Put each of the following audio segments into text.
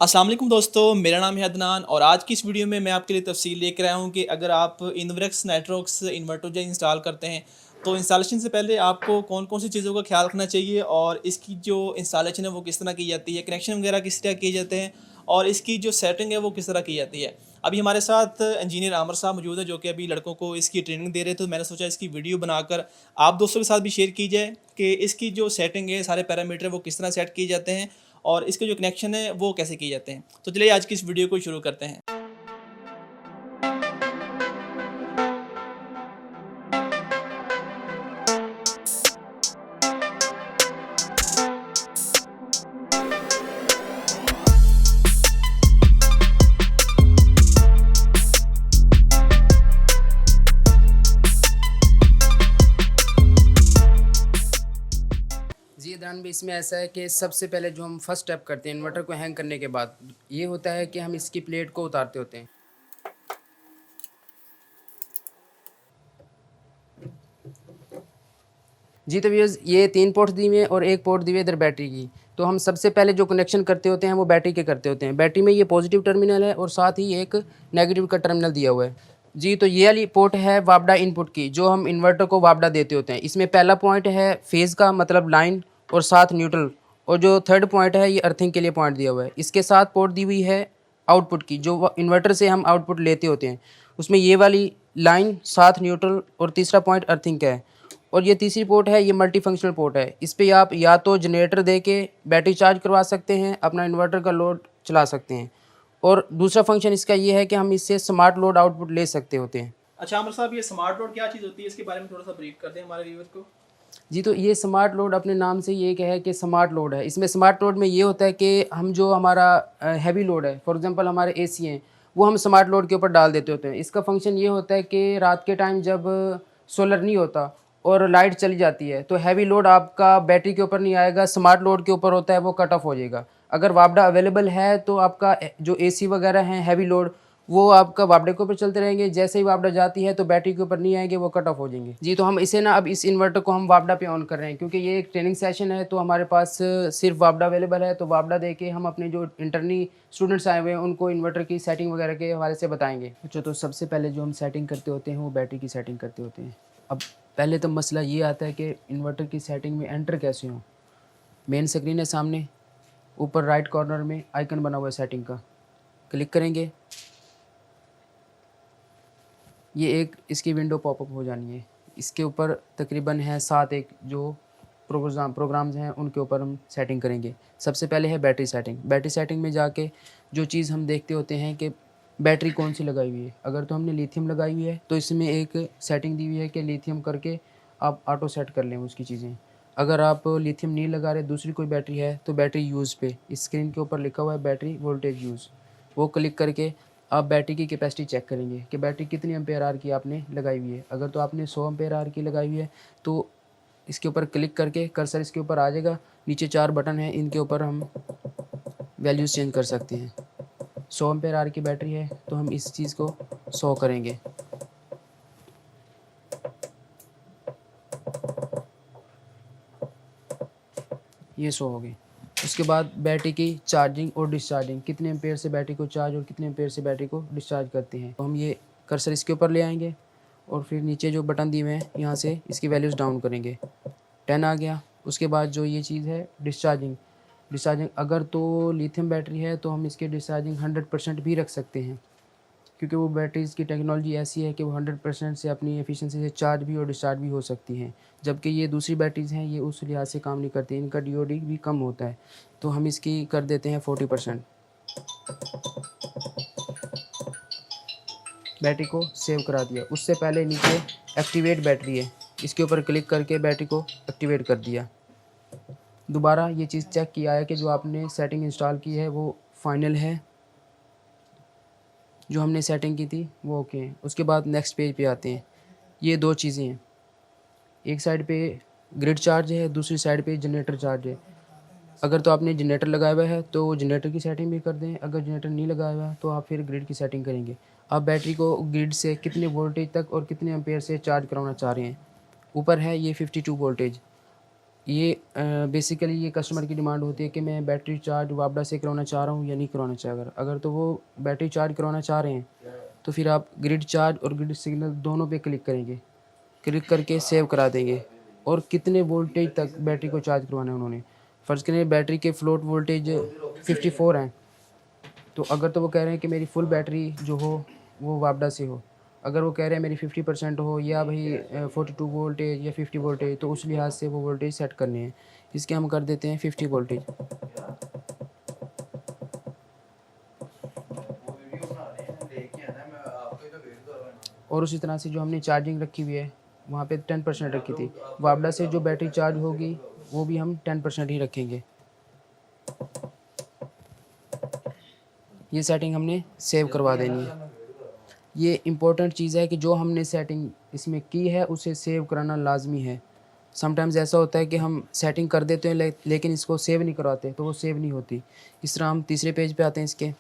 अस्सलाम वालेकुम दोस्तों, मेरा नाम है अदनान और आज की इस वीडियो में मैं आपके लिए तफ़सील लेकर आया हूँ कि अगर आप इन्वर्क्स नेटवर्क्स इन्वर्टर जो इंस्टॉल करते हैं, तो इंस्टॉलेशन से पहले आपको कौन-कौन सी चीज़ों का ख़्याल रखना चाहिए और इसकी जो इंस्टॉलेशन है वो किस तरह की जाती है, कनेक्शन वगैरह किस तरह किए जाते हैं और इसकी जो सेटिंग है वो किस तरह की जाती है। अभी हमारे साथ इंजीनियर आमिर साहब मौजूद हैं जो कि अभी लड़कों को इसकी ट्रेनिंग दे रहे थे, तो मैंने सोचा इसकी वीडियो बनाकर आप दोस्तों के साथ भी शेयर की जाए कि इसकी जो सेटिंग है, सारे पैरामीटर वो किस तरह सेट किए जाते हैं और इसके जो कनेक्शन है वो कैसे किए जाते हैं। तो चलिए आज की इस वीडियो को शुरू करते हैं। जी, ध्यान भी इसमें ऐसा है कि सबसे पहले जो हम फर्स्ट स्टेप करते हैं इन्वर्टर को हैंग करने के बाद, ये होता है कि हम इसकी प्लेट को उतारते होते हैं। जी, तो व्यूअर्स ये 3 पोर्ट्स दी हुए हैं और 1 पोर्ट दी हुई है इधर बैटरी की। तो हम सबसे पहले जो कनेक्शन करते होते हैं वो बैटरी के करते होते हैं। बैटरी में ये पॉजिटिव टर्मिनल है और साथ ही एक नेगेटिव का टर्मिनल दिया हुआ है। जी, तो ये वाली पोर्ट है वापडा इनपुट की, जो हम इन्वर्टर को वापडा देते होते हैं। इसमें पहला पॉइंट है फेज़ का, मतलब लाइन, और साथ न्यूट्रल, और जो थर्ड पॉइंट है ये अर्थिंग के लिए पॉइंट दिया हुआ है। इसके साथ पोर्ट दी हुई है आउटपुट की, जो इन्वर्टर से हम आउटपुट लेते होते हैं। उसमें ये वाली लाइन, साथ न्यूट्रल और तीसरा पॉइंट अर्थिंग का है। और ये तीसरी पोर्ट है, ये मल्टी फंक्शनल पोर्ट है। इस पे आप या तो जनरेटर दे के बैटरी चार्ज करवा सकते हैं, अपना इन्वर्टर का लोड चला सकते हैं, और दूसरा फंक्शन इसका ये है कि हम इससे स्मार्ट लोड आउटपुट ले सकते होते हैं। अच्छा आमिर साहब, ये स्मार्ट बोर्ड क्या चीज़ होती है? इसके बारे में थोड़ा-सा ब्रीफ कर दें हमारे व्यूअर को। जी, तो ये स्मार्ट लोड अपने नाम से ये क्या है कि स्मार्ट लोड है। इसमें स्मार्ट लोड में ये होता है कि हम जो हमारा हैवी लोड है, फॉर एग्जांपल हमारे एसी हैं, वो हम स्मार्ट लोड के ऊपर डाल देते होते हैं। इसका फंक्शन ये होता है कि रात के टाइम जब सोलर नहीं होता और लाइट चली जाती है, तो हैवी लोड आपका बैटरी के ऊपर नहीं आएगा, स्मार्ट लोड के ऊपर होता है, वो कट ऑफ हो जाएगा। अगर वापडा अवेलेबल है तो आपका जो एसी वगैरह हैं हैवी लोड, वो आपका वापडे के ऊपर चलते रहेंगे। जैसे ही वापडा जाती है तो बैटरी के ऊपर नहीं आएंगे, वो कट ऑफ हो जाएंगे। जी, तो हम इसे ना अब इस इन्वर्टर को हम वापडा पे ऑन कर रहे हैं, क्योंकि ये एक ट्रेनिंग सेशन है, तो हमारे पास सिर्फ वापडा अवेलेबल है। तो वापडा दे के हम अपने जो इंटरनी स्टूडेंट्स आए हुए हैं उनको इन्वर्टर की सेटिंग वगैरह के हवाले से बताएंगे। अच्छा, तो सबसे पहले जो हम सेटिंग करते होते हैं वो बैटरी की सेटिंग करते होते हैं। अब पहले तो मसला ये आता है कि इन्वर्टर की सेटिंग में एंटर कैसे हों। मेन स्क्रीन है सामने, ऊपर राइट कॉर्नर में आइकन बना हुआ है सेटिंग का, क्लिक करेंगे, ये एक इसकी विंडो पॉपअप हो जानी है। इसके ऊपर तकरीबन है 7 एक जो प्रोग्राम्स हैं उनके ऊपर हम सेटिंग करेंगे। सबसे पहले है बैटरी सेटिंग। बैटरी सेटिंग में जाके जो चीज़ हम देखते होते हैं कि बैटरी कौन सी लगाई हुई है। अगर तो हमने लिथियम लगाई हुई है तो इसमें एक सेटिंग दी हुई है कि लिथियम करके आप ऑटो सेट कर लें उसकी चीज़ें। अगर आप लिथियम नहीं लगा रहे, दूसरी कोई बैटरी है, तो बैटरी यूज़ पे इस स्क्रीन के ऊपर लिखा हुआ है बैटरी वोल्टेज यूज़, वो क्लिक करके आप बैटरी की कैपेसिटी चेक करेंगे कि बैटरी कितनी एम्पेयर आवर की आपने लगाई हुई है। अगर तो आपने 100 एम्पेयर आवर की लगाई हुई है तो इसके ऊपर क्लिक करके कर्सर इसके ऊपर आ जाएगा। नीचे 4 बटन हैं, इनके ऊपर हम वैल्यूज़ चेंज कर सकते हैं। 100 एम्पेयर आवर की बैटरी है तो हम इस चीज़ को 100 करेंगे। ये 100 हो गई। उसके बाद बैटरी की चार्जिंग और डिस्चार्जिंग, कितने एम्पेयर से बैटरी को चार्ज और कितने एम्पेयर से बैटरी को डिस्चार्ज करते हैं। तो हम ये कर्सर इसके ऊपर ले आएंगे और फिर नीचे जो बटन दिए हुए हैं यहाँ से इसकी वैल्यूज़ डाउन करेंगे। 10 आ गया। उसके बाद जो ये चीज़ है डिस्चार्जिंग, अगर तो लिथियम बैटरी है तो हम इसकी डिस्चार्जिंग 100% भी रख सकते हैं, क्योंकि वो बैटरीज़ की टेक्नोलॉजी ऐसी है कि वो 100% से अपनी एफिशिएंसी से चार्ज भी और डिस्चार्ज भी हो सकती हैं। जबकि ये दूसरी बैटरीज़ हैं, ये उस लिहाज से काम नहीं करती, इनका डीओडी भी कम होता है। तो हम इसकी कर देते हैं 40%। बैटरी को सेव करा दिया। उससे पहले नीचे एक्टिवेट बैटरी है, इसके ऊपर क्लिक करके बैटरी को एक्टिवेट कर दिया। दोबारा ये चीज़ चेक किया है कि जो आपने सेटिंग इंस्टॉल की है वो फाइनल है, जो हमने सेटिंग की थी वो ओके है। उसके बाद नेक्स्ट पेज पे आते हैं। ये 2 चीज़ें हैं, एक साइड पे ग्रिड चार्ज है, दूसरी साइड पे जनरेटर चार्ज है। अगर तो आपने जनरेटर लगाया हुआ है तो जनरेटर की सेटिंग भी कर दें, अगर जनरेटर नहीं लगाया हुआ है तो आप फिर ग्रिड की सेटिंग करेंगे। आप बैटरी को ग्रिड से कितने वोल्टेज तक और कितने एम्पेयर से चार्ज कराना चाह रहे हैं। ऊपर है ये 52 वोल्टेज, ये बेसिकली ये कस्टमर की डिमांड होती है कि मैं बैटरी चार्ज वापडा से करवाना चाह रहा हूँ या नहीं करवाना चाह रहा। अगर तो वो बैटरी चार्ज करवाना चाह रहे हैं तो फिर आप ग्रिड चार्ज और ग्रिड सिग्नल दोनों पे क्लिक करेंगे, क्लिक करके सेव करा देंगे और कितने वोल्टेज तक बैटरी को चार्ज करवाना है उन्होंने। फ़र्ज़ करें बैटरी के फ्लोट वोल्टेज 54 हैं, तो अगर तो वो कह रहे हैं कि मेरी फुल बैटरी जो हो वो वापडा से हो, अगर वो कह रहे हैं मेरी 50% हो या भाई 42 वोल्टेज या 50 वोल्टेज, तो उस लिहाज से वो वोल्टेज सेट करने हैं। इसके हम कर देते हैं 50 वोल्टेज। और उसी तरह से जो हमने चार्जिंग रखी हुई है वहाँ पे 10% रखी थी, वापडा से जो बैटरी चार्ज होगी वो भी हम 10% ही रखेंगे। ये सेटिंग हमने सेव करवा देनी है। ये इम्पोर्टेंट चीज़ है कि जो हमने सेटिंग इसमें की है उसे सेव कराना लाजमी है। समटाइम्स ऐसा होता है कि हम सेटिंग कर देते हैं लेकिन इसको सेव नहीं करवाते, तो वो सेव नहीं होती। इस तरह हम तीसरे पेज पे आते हैं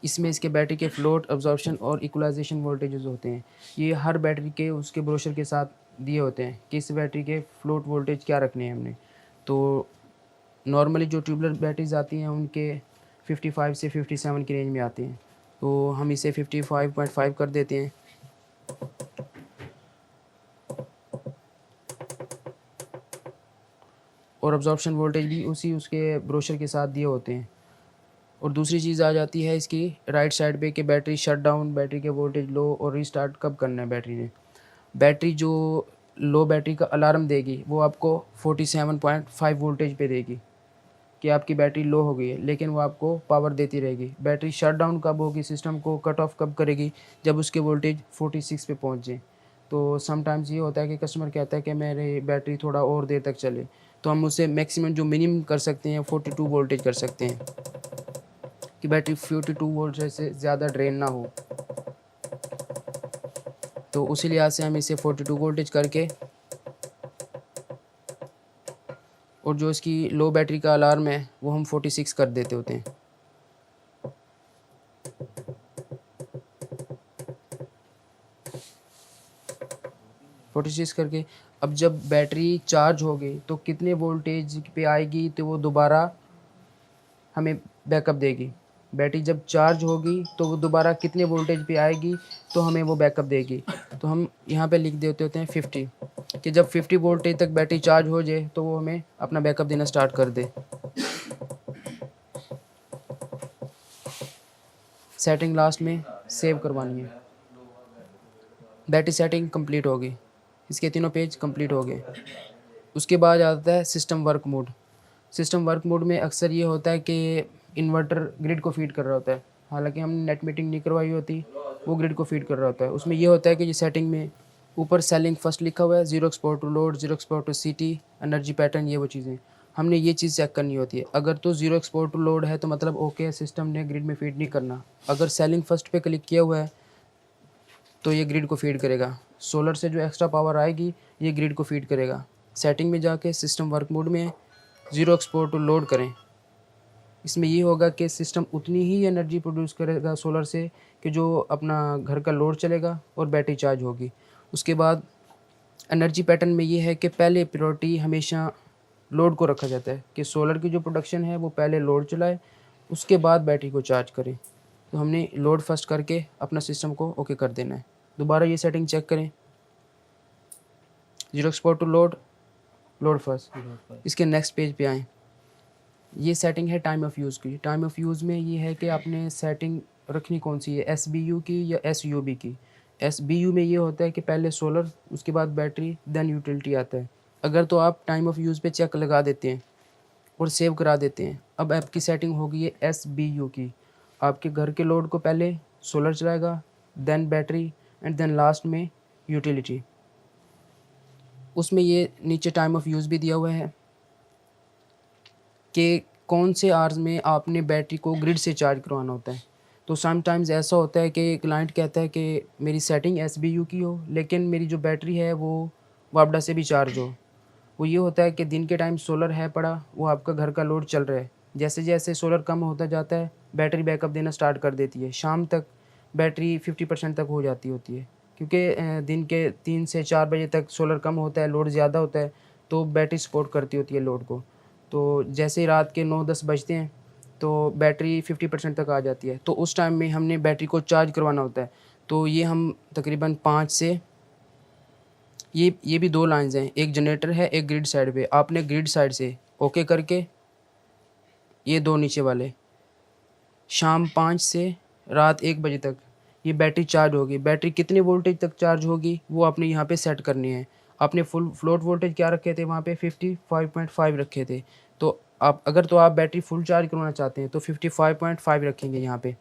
इसमें इसके बैटरी के फ्लोट, अब्जॉर्प्शन और इक्वलाइजेशन वोल्टेजेस होते हैं। ये हर बैटरी के उसके ब्रोशर के साथ दिए होते हैं कि इस बैटरी के फ्लोट वोल्टेज क्या रखने हैं हमने। तो नॉर्मली जो ट्यूबलर बैटरीज आती हैं उनके 55 से 57 की रेंज में आती हैं, तो हम इसे 55.5 कर देते हैं। और अब्जॉर्प्शन वोल्टेज भी उसी उसके ब्रोशर के साथ दिए होते हैं। और दूसरी चीज़ आ जाती है इसकी राइट साइड पे कि बैटरी शट डाउन, बैटरी के वोल्टेज लो और रीस्टार्ट कब करना है बैटरी ने। बैटरी जो लो बैटरी का अलार्म देगी वो आपको 47.5 वोल्टेज पे देगी कि आपकी बैटरी लो हो गई है, लेकिन वो आपको पावर देती रहेगी। बैटरी शट डाउन कब होगी, सिस्टम को कट ऑफ कब करेगी, जब उसके वोल्टेज 46 पे पहुंच जाए। तो समटाइम्स ये होता है कि कस्टमर कहता है कि मेरी बैटरी थोड़ा और देर तक चले, तो हम उसे मैक्सिमम जो मिनिमम कर सकते हैं 42 वोल्टेज कर सकते हैं कि बैटरी 42 वोल्ट से ज़्यादा ड्रेन ना हो। तो उसी लिहाज से हम इसे 42 वोल्टेज करके और जो इसकी लो बैटरी का अलार्म है वो हम 46 कर देते होते हैं। करके अब जब बैटरी चार्ज होगी तो कितने वोल्टेज पे आएगी तो वो दोबारा हमें बैकअप देगी। बैटरी जब चार्ज होगी तो वो दोबारा कितने वोल्टेज पे आएगी तो हमें वो बैकअप देगी। तो हम यहाँ पे लिख देते होते हैं 50 कि जब 50 वोल्टेज तक बैटरी चार्ज हो जाए तो वो हमें अपना बैकअप देना स्टार्ट कर दे। सेटिंग लास्ट में सेव करवानी है। बैटरी सेटिंग कंप्लीट होगी, इसके तीनों पेज कंप्लीट हो गए। उसके बाद आता है system work mode. System work mode में अक्सर ये होता है कि इन्वर्टर ग्रिड को फीड कर रहा होता है, हालांकि हमने नेट मीटिंग नहीं करवाई होती, वो ग्रिड को फीड कर रहा होता है। उसमें ये होता है कि ये सेटिंग में ऊपर सेलिंग फर्स्ट लिखा हुआ है, zero export to load, zero export to CT, energy pattern, ये वो चीज़ें हमने ये चीज़ चेक करनी होती है। अगर तो जीरो एक्सपोर्ट टू लोड है तो मतलब ओके, सिस्टम ने ग्रिड में फीड नहीं करना। अगर सेलिंग फर्स्ट पे क्लिक किया हुआ है तो ये ग्रिड को फीड करेगा। सोलर से जो एक्स्ट्रा पावर आएगी ये ग्रिड को फीड करेगा। सेटिंग में जाके सिस्टम वर्क मोड में ज़ीरो एक्सपोर्ट टू लोड करें। इसमें ये होगा कि सिस्टम उतनी ही एनर्जी प्रोड्यूस करेगा सोलर से कि जो अपना घर का लोड चलेगा और बैटरी चार्ज होगी। उसके बाद एनर्जी पैटर्न में ये है कि पहले प्रायोरिटी हमेशा लोड को रखा जाता है कि सोलर की जो प्रोडक्शन है वो पहले लोड चलाए, उसके बाद बैटरी को चार्ज करे। तो हमने लोड फर्स्ट करके अपना सिस्टम को ओके कर देना है। दोबारा ये सेटिंग चेक करें, zero export to load, load first. इसके नेक्स्ट पेज पे आएँ। ये सेटिंग है टाइम ऑफ यूज़ की। टाइम ऑफ यूज़ में ये है कि आपने सेटिंग रखनी कौन सी है, SBU की या SUB की। SBU में ये होता है कि पहले सोलर, उसके बाद बैटरी, देन यूटिलिटी आता है। अगर तो आप टाइम ऑफ यूज़ पे चेक लगा देते हैं और सेव करा देते हैं, अब आपकी सेटिंग होगी है SBU की। आपके घर के लोड को पहले सोलर चलाएगा, then battery and then last में यूटिलिटी। उसमें ये नीचे टाइम ऑफ यूज़ भी दिया हुआ है कि कौन से आवर्स में आपने बैटरी को ग्रिड से चार्ज करवाना होता है। तो समटाइम्स ऐसा होता है कि क्लाइंट कहता है कि मेरी सेटिंग SBU की हो लेकिन मेरी जो बैटरी है वो वापडा से भी चार्ज हो। वो ये होता है कि दिन के टाइम सोलर है पड़ा, वो आपका घर का लोड चल रहा है, जैसे जैसे सोलर कम होता जाता है बैटरी बैकअप देना स्टार्ट कर देती है। शाम तक बैटरी 50% तक हो जाती होती है, क्योंकि दिन के 3 से 4 बजे तक सोलर कम होता है, लोड ज़्यादा होता है, तो बैटरी सपोर्ट करती होती है लोड को। तो जैसे ही रात के 9-10 बजते हैं तो बैटरी 50% तक आ जाती है। तो उस टाइम में हमने बैटरी को चार्ज करवाना होता है। तो ये हम तकरीबन 5 से ये भी 2 लाइन्स हैं, एक जनरेटर है, एक ग्रिड साइड पे। आपने ग्रिड साइड से ओके करके ये 2 नीचे वाले शाम 5 से रात 1 बजे तक ये बैटरी चार्ज होगी। बैटरी कितनी वोल्टेज तक चार्ज होगी वो आपने यहाँ पे सेट करनी है। आपने फुल फ्लोट वोल्टेज क्या रखे थे वहाँ पे 55.5 रखे थे। तो आप बैटरी फुल चार्ज करवाना चाहते हैं तो 55.5 रखेंगे यहाँ पे।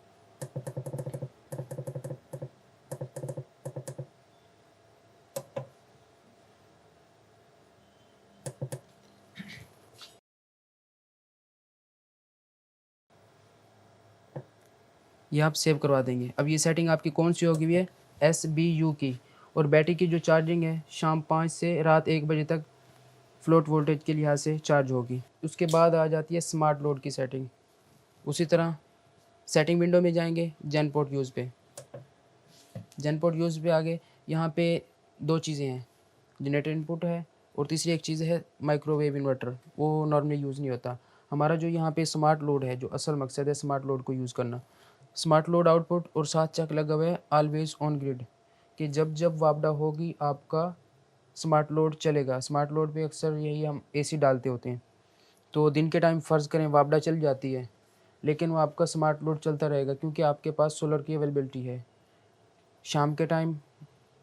ये आप सेव करवा देंगे। अब ये सेटिंग आपकी कौन सी होगी, ये SBU की। और बैटरी की जो चार्जिंग है शाम 5 से रात 1 बजे तक फ्लोट वोल्टेज के लिहाज से चार्ज होगी। उसके बाद आ जाती है स्मार्ट लोड की सेटिंग। उसी तरह सेटिंग विंडो में जाएंगे, जेनपोर्ट यूज़ पे। जेनपोर्ट यूज़ पे आगे यहाँ पे 2 चीज़ें हैं, जनरेटर इनपुट है और तीसरी एक चीज़ है माइक्रोवेव इन्वर्टर। वो नॉर्मली यूज़ नहीं होता। हमारा जो यहाँ पे स्मार्ट लोड है, जो असल मकसद है स्मार्ट लोड को यूज़ करना। स्मार्ट लोड आउटपुट और साथ चेक लगा हुआ है ऑलवेज ऑन ग्रिड, कि जब जब वापडा होगी आपका स्मार्ट लोड चलेगा। स्मार्ट लोड पे अक्सर यही हम AC डालते होते हैं। तो दिन के टाइम फ़र्ज़ करें वापडा चल जाती है, लेकिन वो आपका स्मार्ट लोड चलता रहेगा क्योंकि आपके पास सोलर की अवेलेबिलिटी है। शाम के टाइम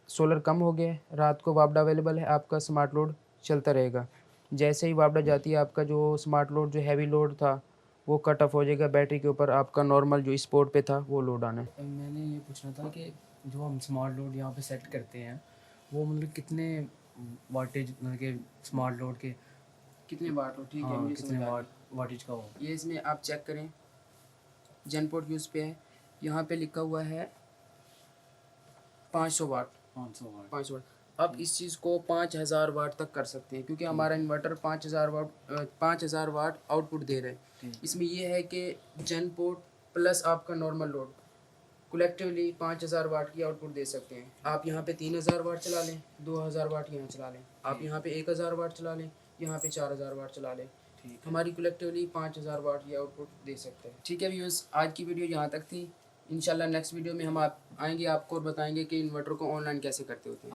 सोलर कम हो गया, रात को वापडा अवेलेबल है, आपका स्मार्ट लोड चलता रहेगा। जैसे ही वापडा जाती है आपका जो स्मार्ट लोड, जो हैवी लोड था वो कट ऑफ हो जाएगा, बैटरी के ऊपर आपका नॉर्मल जो स्पोर्ट पे था वो लोड आना है। मैंने ये पूछना था कि जो हम स्मार्ट लोड यहाँ पे सेट करते हैं वो मतलब कितने वाटेज मतलब कि स्मार्ट लोड के कितने वाट हो, ठीक है, हाँ मुझे कितने समझ आ गया। वाटेज का हो। ये इसमें आप चेक करें, जेनपोर्ट यूज़ पे है, यहाँ पे लिखा हुआ है 500 वाट। 500 वाट। 5 वाट। अब इस चीज़ को 5000 वाट तक कर सकते हैं क्योंकि हमारा इन्वर्टर 5000 वाट आउटपुट दे रहा है। इसमें ये है कि जेनपोर्ट प्लस आपका नॉर्मल लोड कलेक्टिवली 5000 वाट की आउटपुट दे सकते हैं। आप यहाँ पे 3000 वाट चला लें, 2000 वाट यहाँ चला लें, आप यहाँ पे 1000 वाट चला लें, यहाँ पे 4000 वाट चला लें। हमारी कलेक्टिवली 5000 वाट की आउटपुट दे सकते हैं। ठीक है व्यूअर्स, आज की वीडियो यहाँ तक थी। इंशाल्लाह नेक्स्ट वीडियो में हम आप आएंगे, आपको और बताएंगे कि इन्वर्टर को ऑनलाइन कैसे करते होते हैं।